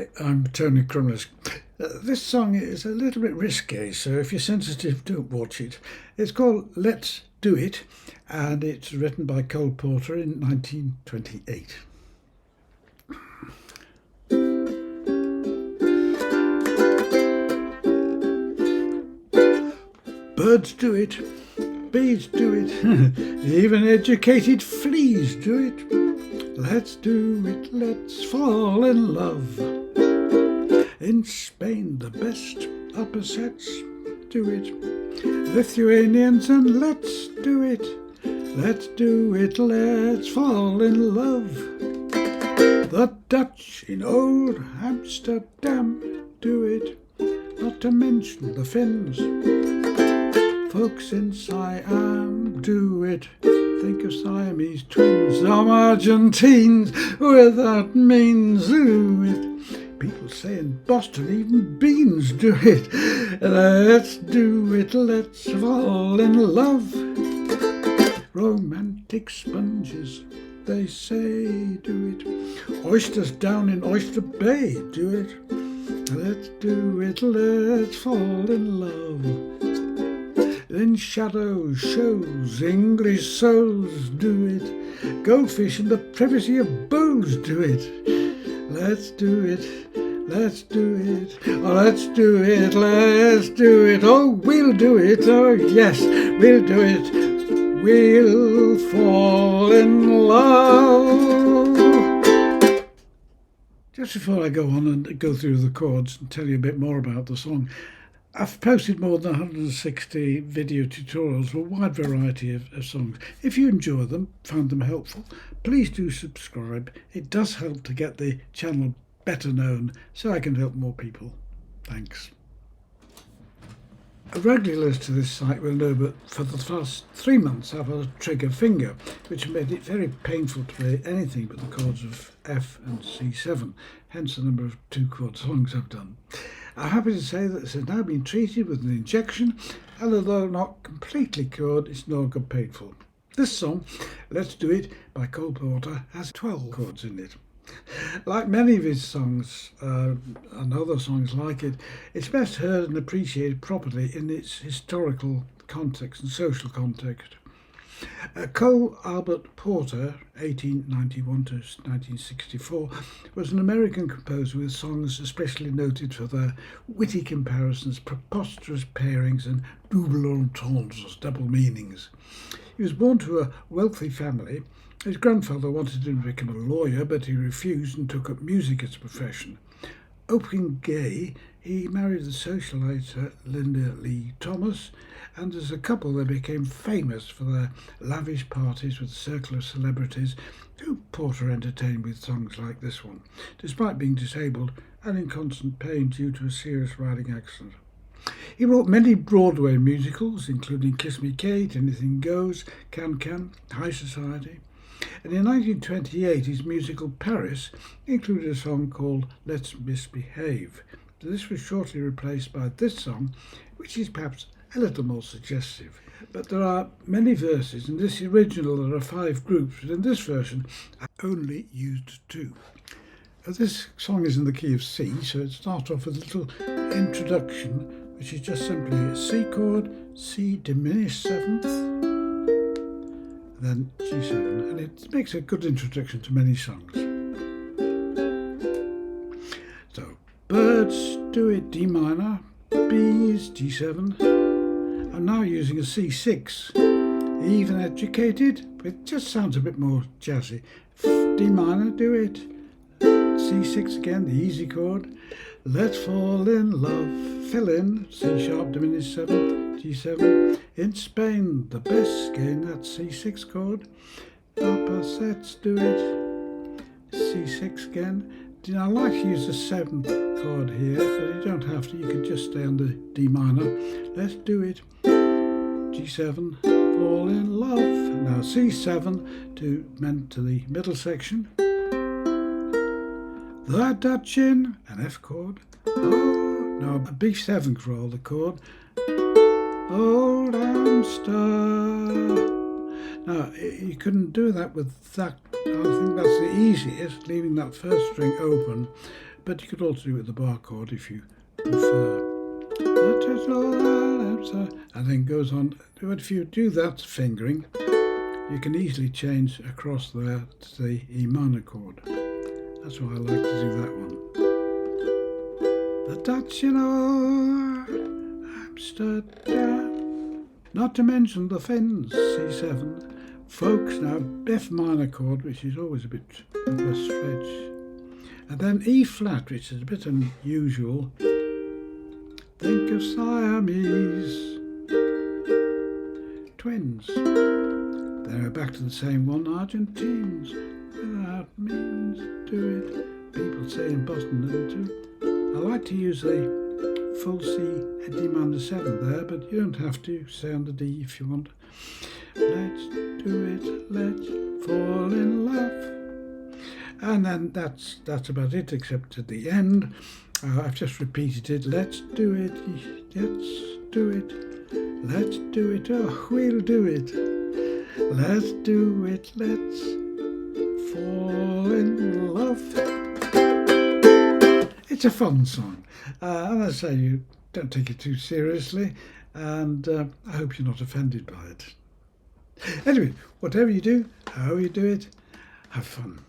Hi, I'm Tony Crimlisk. This song is a little bit risque, so if you're sensitive, don't watch it. It's called Let's Do It, and it's written by Cole Porter in 1928. Birds do it, bees do it, even educated fleas do it. Let's do it, let's fall in love. In Spain, the best upper sets do it. Lithuanians, and let's do it. Let's do it, let's fall in love. The Dutch in old Amsterdam do it. Not to mention the Finns. Folks in Siam do it. Think of Siamese twins. Some Argentines without means do it. People say in Boston even beans do it. Let's do it, let's fall in love. Romantic sponges, they say do it. Oysters down in Oyster Bay do it. Let's do it, let's fall in love. In shadow shows, English souls do it. Goldfish in the privacy of bows do it. Let's do it, let's do it, oh let's do it, let's do it, oh we'll do it, oh yes, we'll do it, we'll fall in love. Just before I go on and go through the chords and tell you a bit more about the song, I've posted more than 160 video tutorials for a wide variety of songs. If you enjoy them, found them helpful, please do subscribe. It does help to get the channel better known so I can help more people. Thanks. Regulars to this site will know that for the past 3 months I've had a trigger finger, which made it very painful to play anything but the chords of F and C7, hence the number of 2-chord songs I've done. I'm happy to say that this has now been treated with an injection, and although not completely cured, it's no longer painful. This song, Let's Do It by Cole Porter, has 12 chords in it. Like many of his songs and other songs like it, it's best heard and appreciated properly in its historical context and social context. Cole Albert Porter, 1891 to 1964, was an American composer with songs especially noted for their witty comparisons, preposterous pairings and double entendres, double meanings. He was born to a wealthy family. His grandfather wanted him to become a lawyer, but he refused and took up music as a profession. Openly gay, he married the socialite Linda Lee Thomas, and as a couple they became famous for their lavish parties with a circle of celebrities who Porter entertained with songs like this one, despite being disabled and in constant pain due to a serious riding accident. He wrote many Broadway musicals, including Kiss Me Kate, Anything Goes, Can Can, High Society. And in 1928, his musical Paris included a song called Let's Misbehave. This was shortly replaced by this song, which is perhaps a little more suggestive. But there are many verses. In this original there are 5 groups, but in this version I only used 2. This song is in the key of C, so it starts off with a little introduction, which is just simply a C chord, C diminished 7th, then G7, and it makes a good introduction to many songs. So, birds do it, D minor, bees, G7. I'm now using a C6, even educated, but it just sounds a bit more jazzy. D minor, do it, C6 again, the easy chord. Let's fall in love, fill in, C sharp diminished 7th, G7. In Spain, the best gain, that C6 chord. Upper sets do it, C6 again. I like to use the 7th chord here, but you don't have to, you can just stay on the D minor. Let's do it, G7, fall in love. Now C7 to the middle section. The Dutch in, an F chord. Oh, now a B7 roll the chord. Old Amster. Now you couldn't do that with that. I think that's the easiest, leaving that first string open. but you could also do it with the bar chord if you prefer. And then goes on. But if you do that fingering, you can easily change across there to the E minor chord. That's why I like to do that one. The Dutch in Amsterdam. Not to mention the Finns, C7. Folks now, F minor chord, which is always a bit of a stretch. And then E flat, which is a bit unusual. Think of Siamese twins. Then we're back to the same one. Argentines, without means, do it. People say in Boston, don't you? I like to use the full C D minor 7 there, but you don't have to. Say on the D if you want. Let's do it. Let's fall in love. And then that's about it, except at the end. I've just repeated it. Let's do it. Let's do it. Let's do it. Oh, we'll do it. Let's do it. Let's fall in love. It's a fun song. And I say, you don't take it too seriously. And I hope you're not offended by it. Anyway, whatever you do, how you do it, have fun.